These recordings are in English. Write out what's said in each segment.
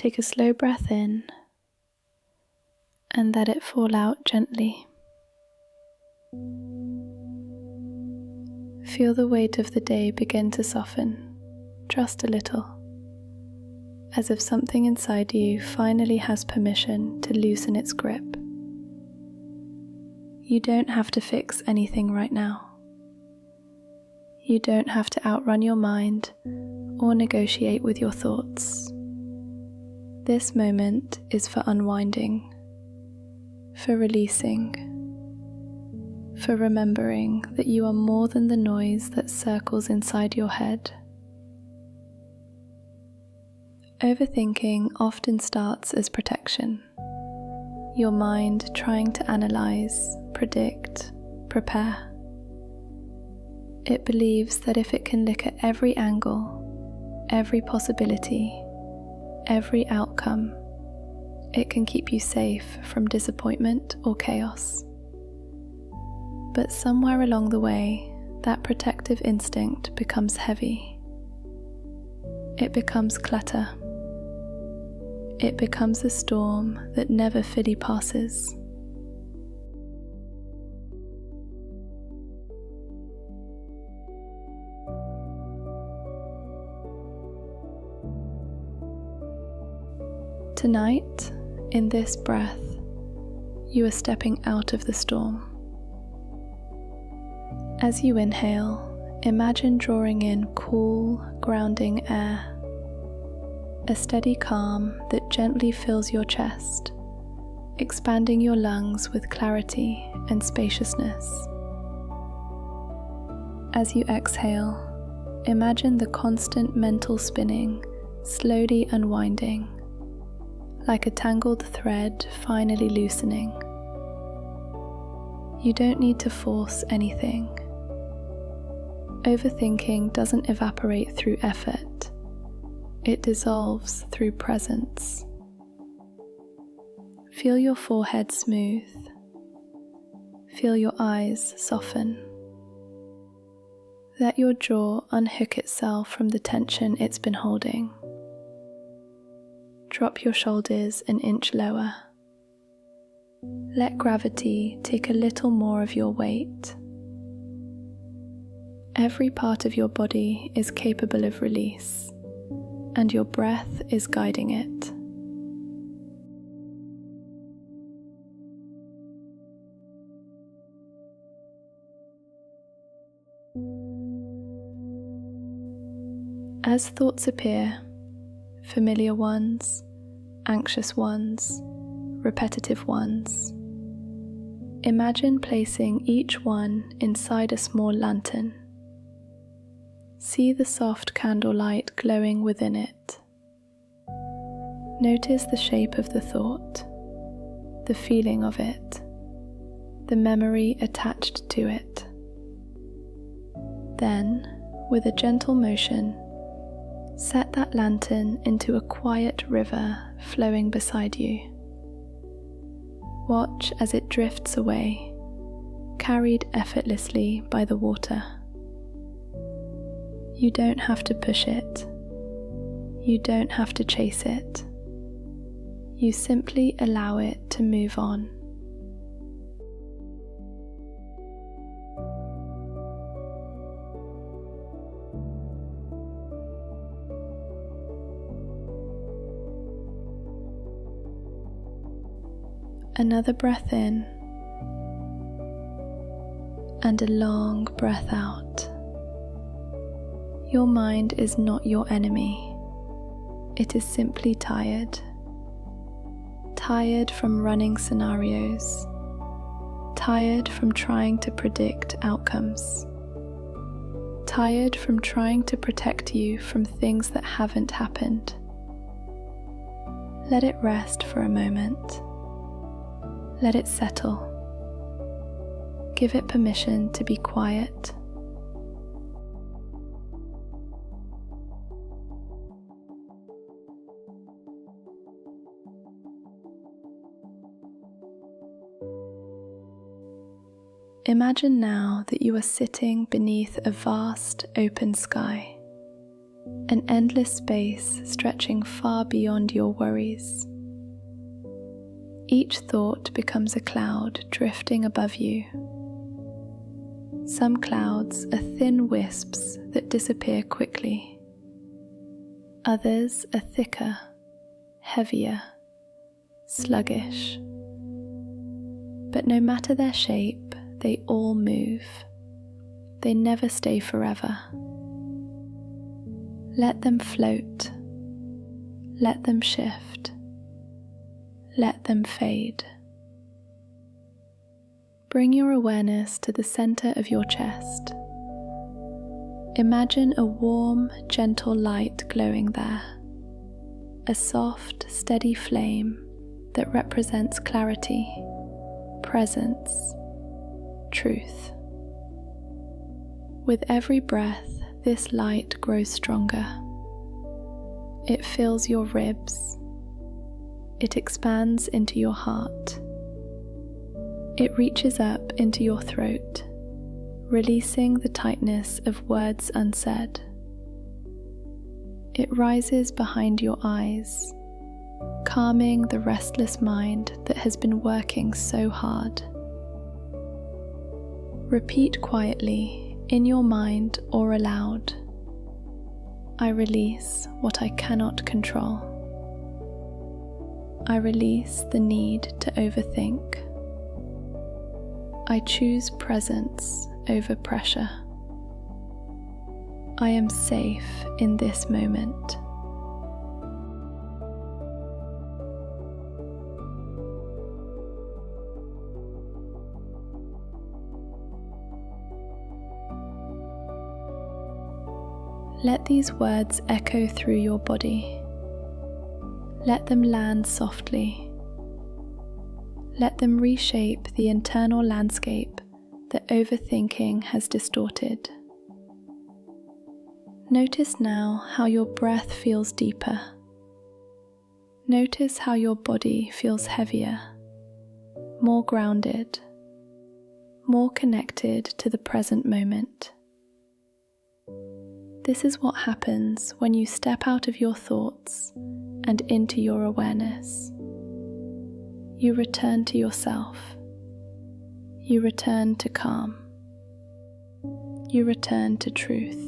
Take a slow breath in and let it fall out gently. Feel the weight of the day begin to soften, just a little, as if something inside you finally has permission to loosen its grip. You don't have to fix anything right now. You don't have to outrun your mind or negotiate with your thoughts. This moment is for unwinding, for releasing, for remembering that you are more than the noise that circles inside your head. Overthinking often starts as protection, your mind trying to analyze, predict, prepare. It believes that if it can look at every angle, every possibility, every outcome, it can keep you safe from disappointment or chaos. But somewhere along the way, that protective instinct becomes heavy. It becomes clutter. It becomes a storm that never fully passes. Tonight, in this breath, you are stepping out of the storm. As you inhale, imagine drawing in cool, grounding air, a steady calm that gently fills your chest, expanding your lungs with clarity and spaciousness. As you exhale, imagine the constant mental spinning slowly unwinding, like a tangled thread finally loosening. You don't need to force anything. Overthinking doesn't evaporate through effort. It dissolves through presence. Feel your forehead smooth. Feel your eyes soften. Let your jaw unhook itself from the tension it's been holding. Drop your shoulders an inch lower. Let gravity take a little more of your weight. Every part of your body is capable of release, and your breath is guiding it. As thoughts appear, familiar ones, anxious ones, repetitive ones, imagine placing each one inside a small lantern. See the soft candlelight glowing within it. Notice the shape of the thought, the feeling of it, the memory attached to it. Then, with a gentle motion, set that lantern into a quiet river flowing beside you. Watch as it drifts away, carried effortlessly by the water. You don't have to push it. You don't have to chase it. You simply allow it to move on. Another breath in and a long breath out. Your mind is not your enemy. It is simply tired. Tired from running scenarios. Tired from trying to predict outcomes. Tired from trying to protect you from things that haven't happened. Let it rest for a moment. Let it settle. Give it permission to be quiet. Imagine now that you are sitting beneath a vast open sky, an endless space stretching far beyond your worries. Each thought becomes a cloud drifting above you. Some clouds are thin wisps that disappear quickly. Others are thicker, heavier, sluggish. But no matter their shape, they all move. They never stay forever. Let them float. Let them shift. Let them fade. Bring your awareness to the center of your chest. Imagine a warm, gentle light glowing there. A soft, steady flame that represents clarity, presence, truth. With every breath, this light grows stronger. It fills your ribs. It expands into your heart. It reaches up into your throat, releasing the tightness of words unsaid. It rises behind your eyes, calming the restless mind that has been working so hard. Repeat quietly, in your mind or aloud, I release what I cannot control. I release the need to overthink. I choose presence over pressure. I am safe in this moment. Let these words echo through your body. Let them land softly. Let them reshape the internal landscape that overthinking has distorted. Notice now how your breath feels deeper. Notice how your body feels heavier, more grounded, more connected to the present moment. This is what happens when you step out of your thoughts and into your awareness. You return to yourself. You return to calm. You return to truth.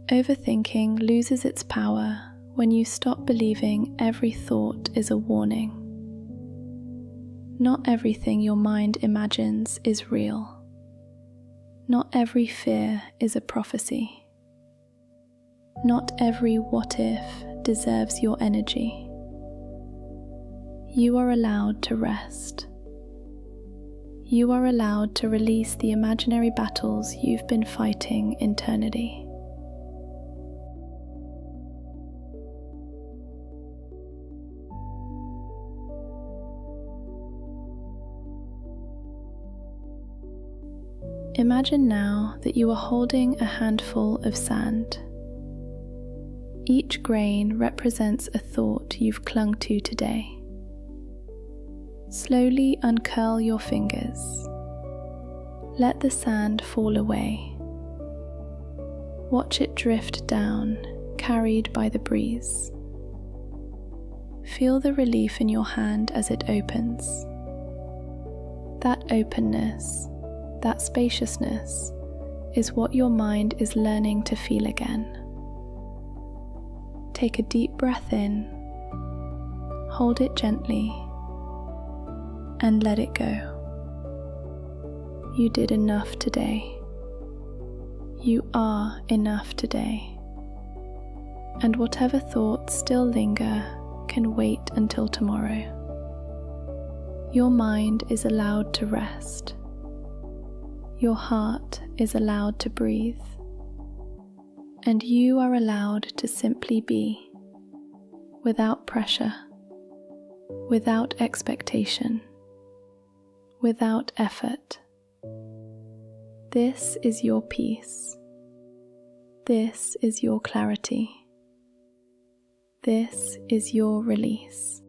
Overthinking loses its power when you stop believing every thought is a warning. Not everything your mind imagines is real. Not every fear is a prophecy. Not every what if deserves your energy. You are allowed to rest. You are allowed to release the imaginary battles you've been fighting internally. Imagine now that you are holding a handful of sand. Each grain represents a thought you've clung to today. Slowly uncurl your fingers. Let the sand fall away. Watch it drift down, carried by the breeze. Feel the relief in your hand as it opens. That openness, that spaciousness, is what your mind is learning to feel again. Take a deep breath in, hold it gently, and let it go. You did enough today. You are enough today. And whatever thoughts still linger can wait until tomorrow. Your mind is allowed to rest. Your heart is allowed to breathe, and you are allowed to simply be, without pressure, without expectation, without effort. This is your peace. This is your clarity. This is your release.